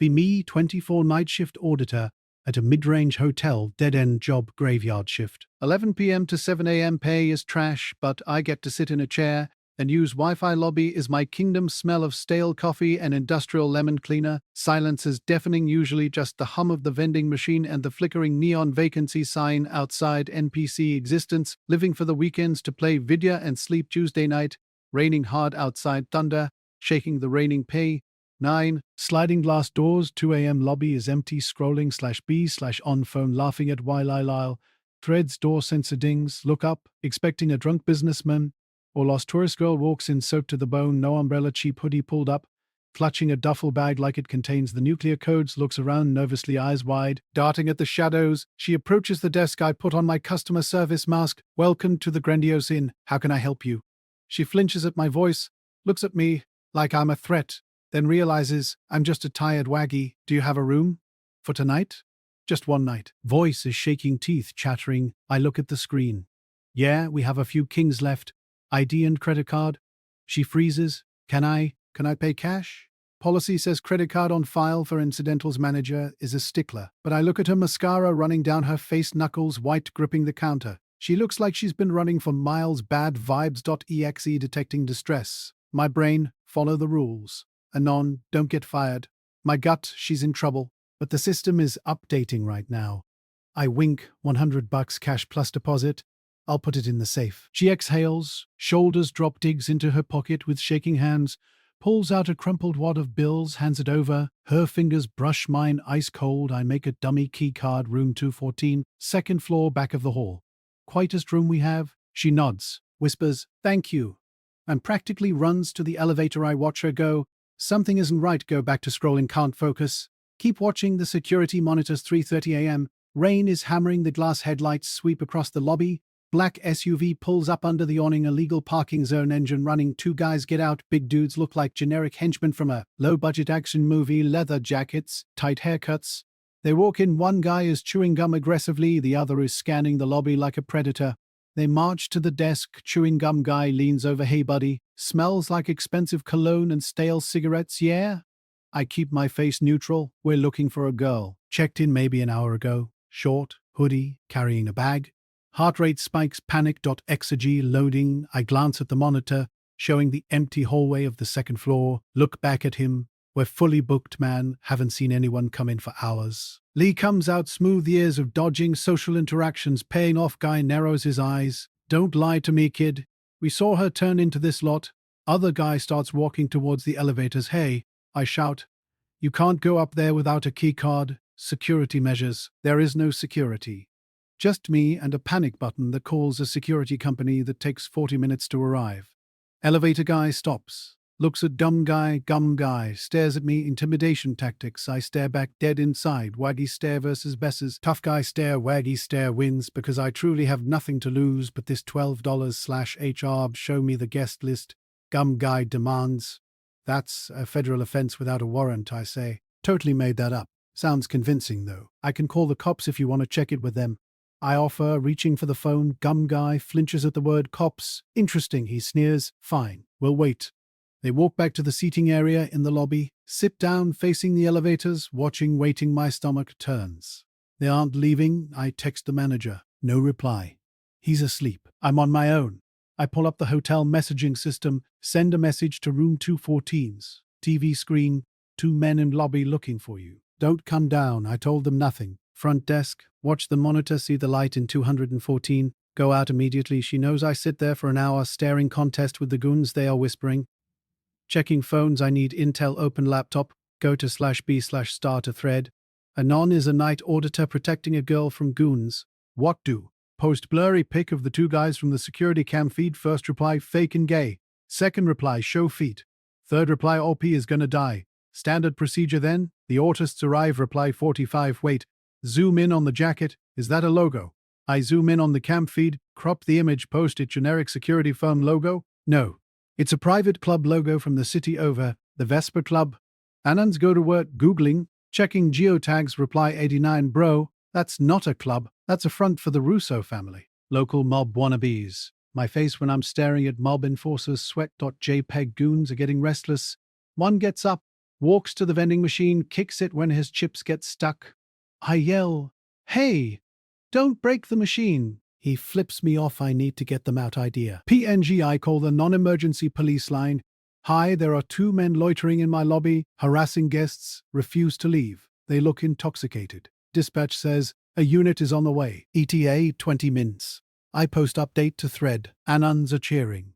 Be me, 24 night shift auditor at a mid-range hotel, dead-end job, graveyard shift. 11 p.m. to 7 a.m. pay is trash, but I get to sit in a chair and use Wi-Fi. Lobby is my kingdom. Smell of stale coffee and industrial lemon cleaner. Silence is deafening, usually just the hum of the vending machine and the flickering neon vacancy sign outside. NPC existence, living for the weekends to play video and sleep. Tuesday night, raining hard outside, thunder, shaking the raining pay. 9. Sliding glass doors, 2 a.m. Lobby is empty, scrolling /B/on phone, laughing at while threads, door sensor dings, look up, expecting a drunk businessman or lost tourist girl walks in, soaked to the bone, no umbrella, cheap hoodie pulled up, clutching a duffel bag like it contains the nuclear codes, looks around nervously, eyes wide, darting at the shadows. She approaches the desk. I put on my customer service mask. Welcome to the grandiose inn. How can I help you? She flinches at my voice, looks at me like I'm a threat, then realizes I'm just a tired waggy. Do you have a room? For tonight? Just one night. Voice is shaking, teeth chattering. I look at the screen. Yeah, we have a few kings left. ID and credit card. She freezes. Can I pay cash? Policy says credit card on file for incidentals. Manager is a stickler. But I look at her, mascara running down her face, knuckles white, gripping the counter. She looks like she's been running for miles. Bad vibes.exe detecting distress. My brain, follow the rules. Anon, don't get fired. My gut, she's in trouble. But the system is updating right now. I wink, $100 cash plus deposit. I'll put it in the safe. She exhales, shoulders drop, digs into her pocket with shaking hands, pulls out a crumpled wad of bills, hands it over. Her fingers brush mine, ice cold. I make a dummy key card, room 214, second floor, back of the hall. Quietest room we have. She nods, whispers, thank you, and practically runs to the elevator. I watch her go. Something isn't right. Go back to scrolling, can't focus. Keep watching the security monitors. 3:30 a.m. Rain is hammering. The glass headlights sweep across the lobby. Black SUV pulls up under the awning. Illegal parking zone, engine running. 2 guys get out. Big dudes look like generic henchmen from a low-budget action movie. Leather jackets, tight haircuts. They walk in. One guy is chewing gum aggressively. The other is scanning the lobby like a predator. They march to the desk. Chewing gum guy leans over. Hey buddy, smells like expensive cologne and stale cigarettes, yeah? I keep my face neutral. We're looking for a girl. Checked in maybe an hour ago. Short, hoodie, carrying a bag. Heart rate spikes. Panic.exe loading. I glance at the monitor, showing the empty hallway of the second floor. Look back at him. We're fully booked, man. Haven't seen anyone come in for hours. Lee comes out. Smooth years of dodging social interactions paying off. Guy narrows his eyes. Don't lie to me, kid. We saw her turn into this lot. Other guy starts walking towards the elevators. Hey, I shout. You can't go up there without a key card. Security measures. There is no security. Just me and a panic button that calls a security company that takes 40 minutes to arrive. Elevator guy stops. Looks at dumb guy, gum guy, stares at me. Intimidation tactics. I stare back, dead inside. Waggy stare versus Bess's. Tough guy stare, waggy stare wins because I truly have nothing to lose but this $12/HR. Show me the guest list. Gum guy demands. That's a federal offense without a warrant, I say. Totally made that up. Sounds convincing though. I can call the cops if you want to check it with them. I offer, reaching for the phone. Gum guy flinches at the word cops. Interesting, he sneers. Fine, we'll wait. They walk back to the seating area in the lobby, sit down facing the elevators, watching, waiting. My stomach turns. They aren't leaving. I text the manager. No reply. He's asleep. I'm on my own. I pull up the hotel messaging system, send a message to room 214's. TV screen, 2 men in lobby looking for you. Don't come down. I told them nothing. Front desk, watch the monitor, see the light in 214. Go out immediately. She knows I sit there for an hour staring contest with the goons. They are whispering. Checking phones. I need intel. Open laptop. Go to /B/start a thread. Anon is a night auditor protecting a girl from goons. What do? Post blurry pic of the 2 guys from the security cam feed. First reply, fake and gay. Second reply, show feet. Third reply, OP is gonna die. Standard procedure then. The autists arrive. Reply 45. Wait. Zoom in on the jacket. Is that a logo? I zoom in on the cam feed, crop the image, post it. Generic security firm logo? No. It's a private club logo from the city over, the Vesper Club. Anons go to work Googling, checking geotags. Reply 89. Bro, that's not a club. That's a front for the Russo family. Local mob wannabes. My face when I'm staring at mob enforcers. Sweat.jpg goons are getting restless. One gets up. walks to the vending machine, kicks it when his chips get stuck. I yell, "Hey, don't break the machine." He flips me off. I need to get them out idea. PNG, I call the non-emergency police line. "Hi, there are 2 men loitering in my lobby, harassing guests, refuse to leave. They look intoxicated." Dispatch says, "A unit is on the way. ETA 20 minutes. I post update to thread. Anons are cheering.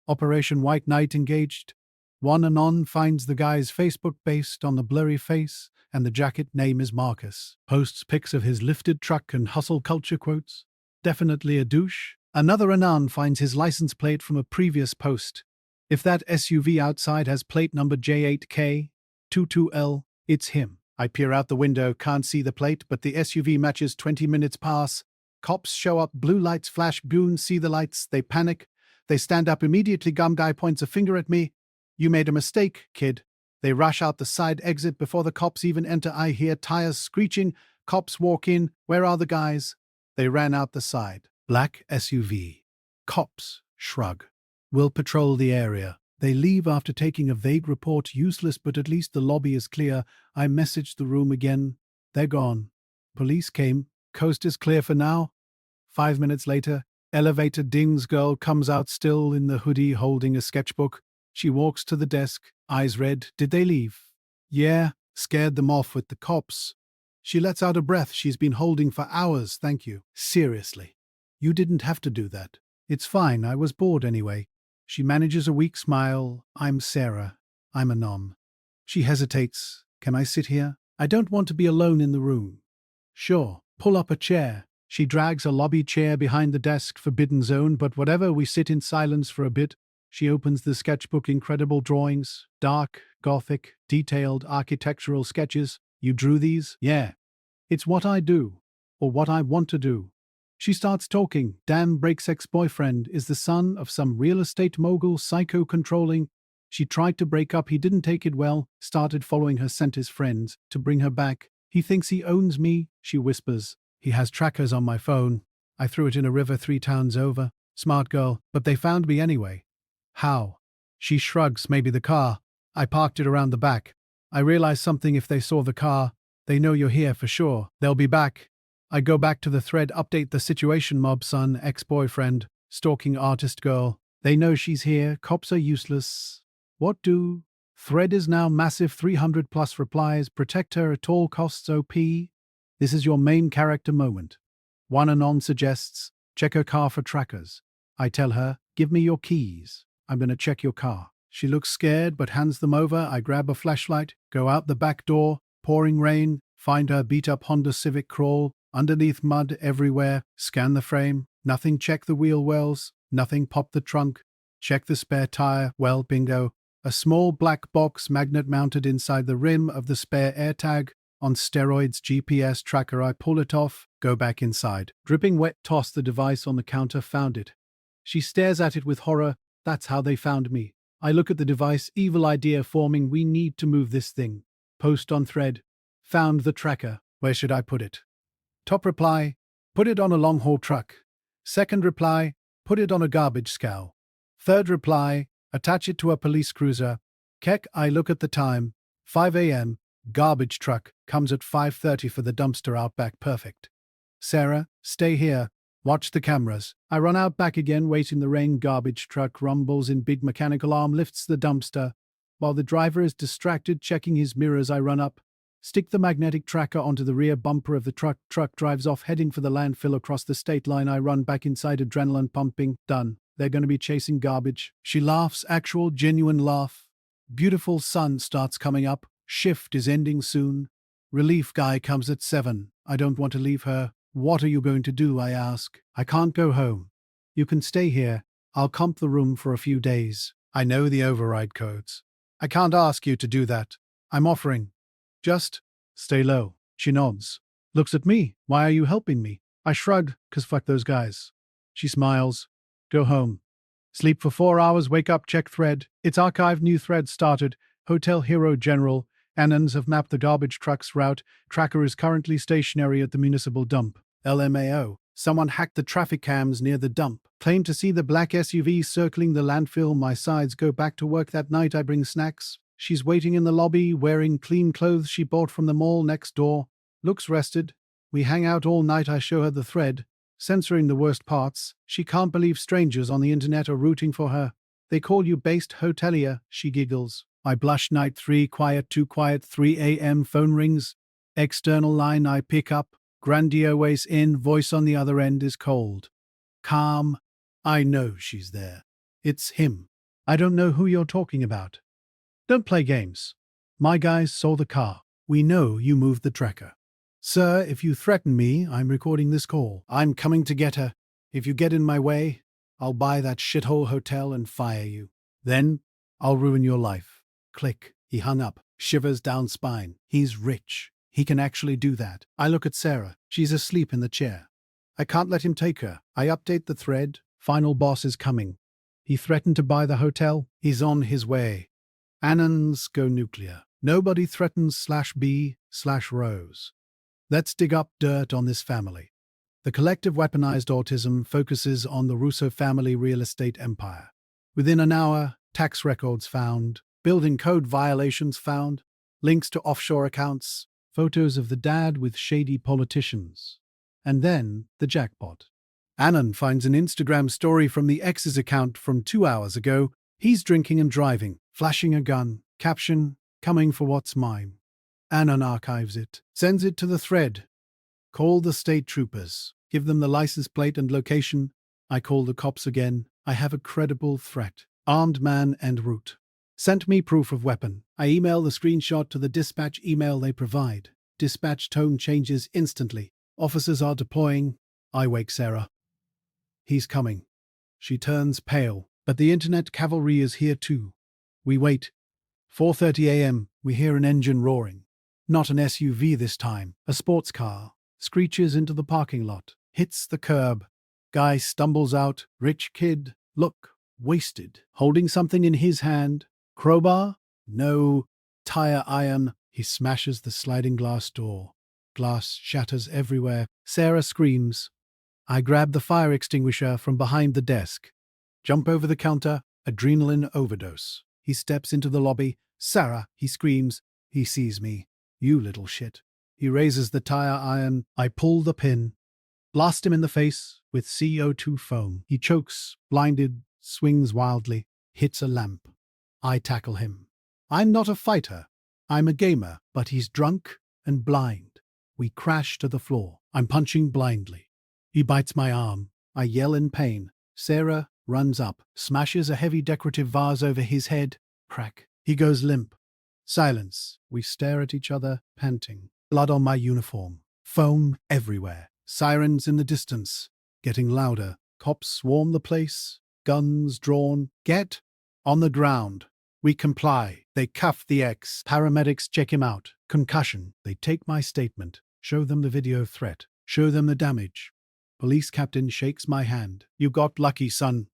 Operation White Knight engaged. One anon finds the guy's Facebook based on the blurry face, and the jacket name is Marcus. Posts pics of his lifted truck and hustle culture quotes. Definitely a douche. Another anon finds his license plate from a previous post. If that SUV outside has plate number J8K22L, it's him. I peer out the window, can't see the plate, but the SUV matches. 20 minutes pass. Cops show up, blue lights flash, goons see the lights, they panic. They stand up immediately. Gum guy points a finger at me. "You made a mistake, kid." They rush out the side exit before the cops even enter. I hear tires screeching. Cops walk in. "Where are the guys?" They ran out the side. Black SUV. Cops shrug. "We'll patrol the area." They leave after taking a vague report. Useless, but at least the lobby is clear. I message the room again. They're gone. Police came. Coast is clear for now. 5 minutes later, elevator dings. Girl comes out still in the hoodie holding a sketchbook. She walks to the desk, eyes red. "Did they leave?" "Yeah, scared them off with the cops." She lets out a breath she's been holding for hours. "Thank you." "Seriously, you didn't have to do that." "It's fine, I was bored anyway." She manages a weak smile. "I'm Sarah. I'm a nom." She hesitates. "Can I sit here? I don't want to be alone in the room." "Sure, pull up a chair." She drags a lobby chair behind the desk. Forbidden zone, but whatever. We sit in silence for a bit. She opens the sketchbook. Incredible drawings. Dark, gothic, detailed architectural sketches. "You drew these?" "Yeah. It's what I do. Or what I want to do." She starts talking. Dan Brake's ex-boyfriend is the son of some real estate mogul, psycho-controlling. She tried to break up. He didn't take it well. Started following her, sent his friends to bring her back. "He thinks he owns me," she whispers. "He has trackers on my phone. I threw it in a river 3 towns over. Smart girl, but they found me anyway." "How?" She shrugs. "Maybe the car. I parked it around the back. I realized something. If they saw the car, they know you're here for sure. They'll be back." I go back to the thread. Update the situation. Mob son, ex-boyfriend, stalking artist girl. They know she's here. Cops are useless. What do? Thread is now massive. 300 plus replies. Protect her at all costs. OP. This is your main character moment. One anon suggests, check her car for trackers. I tell her, "Give me your keys. I'm going to check your car." She looks scared but hands them over. I grab a flashlight, go out the back door. Pouring rain. Find her beat-up Honda Civic. Crawl underneath, mud everywhere. Scan the frame. Nothing. Check the wheel wells. Nothing. Pop the trunk. Check the spare tire. Well, bingo. A small black box magnet mounted inside the rim of the spare AirTag. On steroids, GPS tracker. I pull it off, go back inside. Dripping wet, toss the device on the counter. Found it. She stares at it with horror. That's how they found me. I look at the device. Evil idea forming. We need to move this thing. Post on thread. Found the tracker. Where should I put it? Top reply. Put it on a long-haul truck. Second reply. Put it on a garbage scow. Third reply. Attach it to a police cruiser. Keck. I look at the time. 5 a.m. Garbage truck comes at 5:30 for the dumpster out back. Perfect. Sarah, stay here. Watch the cameras. I run out back again, wait in the rain. Garbage truck rumbles in. Big mechanical arm lifts the dumpster. While the driver is distracted checking his mirrors, I run up. Stick the magnetic tracker onto the rear bumper of the truck. Truck drives off, heading for the landfill across the state line. I run back inside, adrenaline pumping. Done. They're going to be chasing garbage. She laughs, actual, genuine laugh. Beautiful sun starts coming up. Shift is ending soon. Relief guy comes at 7. I don't want to leave her. What are you going to do? I ask. I can't go home. You can stay here. I'll comp the room for a few days. I know the override codes. I can't ask you to do that. I'm offering. Just stay low. She nods. Looks at me. Why are you helping me? I shrug, 'cause fuck those guys. She smiles. Go home. Sleep for 4 hours, wake up, check thread. It's archived, new thread started. Hotel Hero General. Anons have mapped the garbage truck's route. Tracker is currently stationary at the municipal dump. LMAO. Someone hacked the traffic cams near the dump. Claim to see the black SUV circling the landfill. My sides go back to work that night. I bring snacks. She's waiting in the lobby, wearing clean clothes she bought from the mall next door. Looks rested. We hang out all night. I show her the thread, censoring the worst parts. She can't believe strangers on the internet are rooting for her. They call you based hotelier, she giggles. I blush. Night 3, quiet 2, quiet 3 a.m. Phone rings. External line I pick up. Grandiose in, voice on the other end is cold. Calm. I know she's there. It's him. I don't know who you're talking about. Don't play games. My guys saw the car. We know you moved the tracker. Sir, if you threaten me, I'm recording this call. I'm coming to get her. If you get in my way, I'll buy that shithole hotel and fire you. Then, I'll ruin your life. Click. He hung up. Shivers down spine. He's rich. He can actually do that. I look at Sarah. She's asleep in the chair. I can't let him take her. I update the thread. Final boss is coming. He threatened to buy the hotel. He's on his way. Annons go nuclear. Nobody threatens /B/Rose. Let's dig up dirt on this family. The collective weaponized autism focuses on the Russo family real estate empire. Within an hour, tax records found, building code violations found, links to offshore accounts, photos of the dad with shady politicians. And then, the jackpot. Annan finds an Instagram story from the ex's account from 2 hours ago. He's drinking and driving, flashing a gun. Caption, coming for what's mine. Annan archives it, sends it to the thread. Call the state troopers. Give them the license plate and location. I call the cops again. I have a credible threat. Armed man en route. Sent me proof of weapon. I email the screenshot to the dispatch email they provide. Dispatch tone changes instantly. Officers are deploying. I wake Sarah. He's coming. She turns pale, but the internet cavalry is here too. We wait. 4:30 a.m. We hear an engine roaring. Not an SUV this time, a sports car. Screeches into the parking lot. Hits the curb. Guy stumbles out. Rich kid. Look. Wasted. Holding something in his hand. Crowbar? No. Tire iron. He smashes the sliding glass door. Glass shatters everywhere. Sarah screams. I grab the fire extinguisher from behind the desk. Jump over the counter. Adrenaline overdose. He steps into the lobby. Sarah, he screams. He sees me. You little shit. He raises the tire iron. I pull the pin. Blast him in the face with CO2 foam. He chokes, blinded, swings wildly, hits a lamp. I tackle him. I'm not a fighter. I'm a gamer, but he's drunk and blind. We crash to the floor. I'm punching blindly. He bites my arm. I yell in pain. Sarah runs up, smashes a heavy decorative vase over his head. Crack. He goes limp. Silence. We stare at each other, panting. Blood on my uniform. Foam everywhere. Sirens in the distance. Getting louder. Cops swarm the place. Guns drawn. Get on the ground. We comply. They cuff the ex. Paramedics check him out. Concussion. They take my statement. Show them the video threat. Show them the damage. Police captain shakes my hand. You got lucky, son.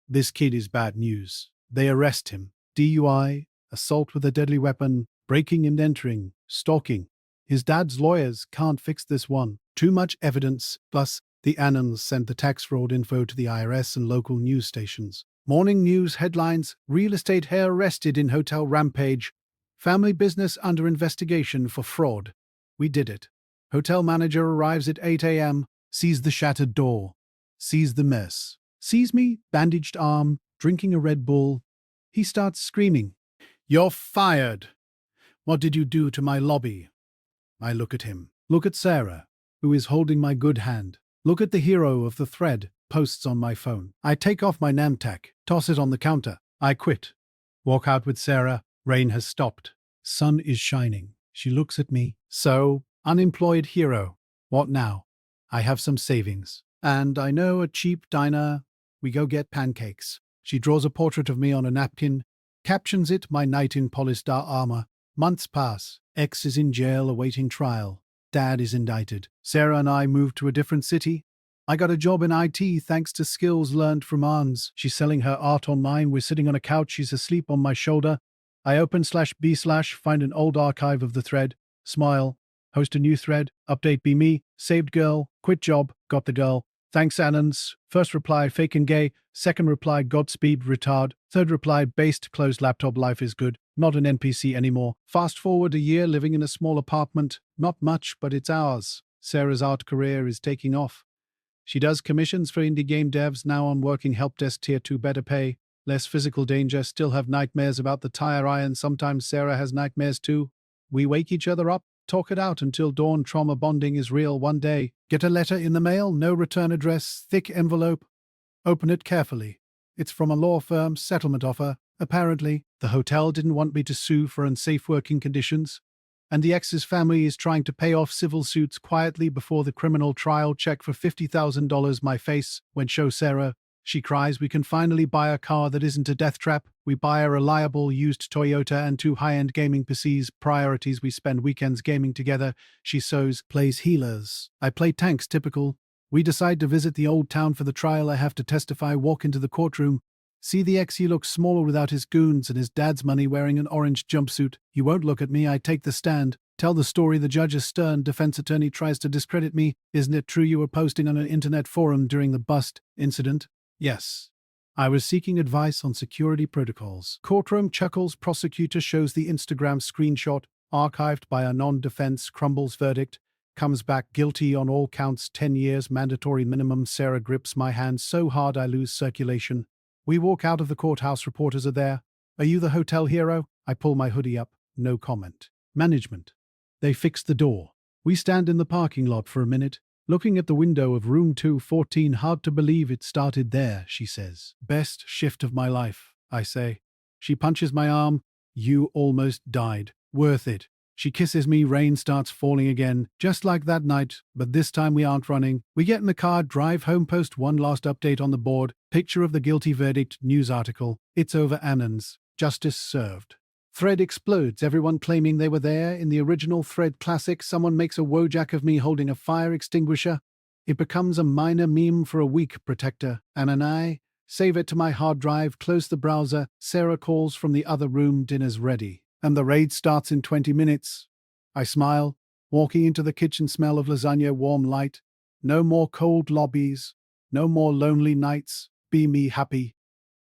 This kid is bad news. They arrest him. DUI, assault with a deadly weapon, breaking and entering, stalking. His dad's lawyers can't fix this one. Too much evidence, plus the Annons sent the tax fraud info to the IRS and local news stations. Morning news headlines, real estate heir arrested in hotel rampage, family business under investigation for fraud. We did it. Hotel manager arrives at 8 a.m., sees the shattered door, sees the mess, sees me, bandaged arm, drinking a Red Bull. He starts screaming, "You're fired! What did you do to my lobby?" I look at him. Look at Sarah, who is holding my good hand. Look at the hero of the thread, posts on my phone. I take off my Namtac, toss it on the counter. I quit. Walk out with Sarah. Rain has stopped. Sun is shining. She looks at me. So, unemployed hero. What now? I have some savings. And I know a cheap diner. We go get pancakes. She draws a portrait of me on a napkin, captions it, my knight in polystar armor. Months pass. Ex is in jail awaiting trial. Dad is indicted. Sarah and I moved to a different city. I got a job in IT thanks to skills learned from Arns. She's selling her art online. We're sitting on a couch. She's asleep on my shoulder. I open /B/ find an old archive of the thread. Smile. Host a new thread. Update be me. Saved girl. Quit job. Got the girl. Thanks, Anons. First reply, fake and gay. Second reply, Godspeed, retard. Third reply, based, closed laptop, life is good. Not an NPC anymore. Fast forward a year, living in a small apartment. Not much, but it's ours. Sarah's art career is taking off. She does commissions for indie game devs, now on working help desk tier 2, better pay, less physical danger, still have nightmares about the tire iron. Sometimes Sarah has nightmares too. We wake each other up, talk it out until dawn. Trauma bonding is real. One day, get a letter in the mail, no return address, thick envelope. Open it carefully. It's from a law firm, settlement offer. Apparently, the hotel didn't want me to sue for unsafe working conditions, and the ex's family is trying to pay off civil suits quietly before the criminal trial. Check for $50,000. My face when show Sarah. She cries, we can finally buy a car that isn't a death trap. We buy a reliable used Toyota and 2 high-end gaming PCs. Priorities, we spend weekends gaming together. She sews, plays healers. I play tanks, typical. We decide to visit the old town for the trial. I have to testify, walk into the courtroom. See the ex, he looks smaller without his goons and his dad's money, wearing an orange jumpsuit. He won't look at me. I take the stand. Tell the story. The judge is stern. Defense attorney tries to discredit me. Isn't it true you were posting on an internet forum during the bust incident? Yes. I was seeking advice on security protocols. Courtroom chuckles. Prosecutor shows the Instagram screenshot, archived by a non-defense. Crumbles verdict. Comes back guilty on all counts. 10 years mandatory minimum. Sarah grips my hand so hard I lose circulation. We walk out of the courthouse. Reporters are there. Are you the hotel hero? I pull my hoodie up. No comment. Management. They fixed the door. We stand in the parking lot for a minute, looking at the window of room 214. Hard to believe it started there, she says. Best shift of my life, I say. She punches my arm. You almost died. Worth it. She kisses me. Rain starts falling again, just like that night, but this time we aren't running. We get in the car, drive home, post one last update on the board. Picture of the guilty verdict, news article. It's over. Anons. Justice served. Thread explodes, everyone claiming they were there. In the original Thread classic, someone makes a Wojak of me holding a fire extinguisher. It becomes a minor meme for a week. Protector. And I save it to my hard drive, close the browser. Sarah calls from the other room. Dinner's ready. And the raid starts in 20 minutes. I smile, walking into the kitchen, smell of lasagna, warm light. No more cold lobbies. No more lonely nights. Be me happy.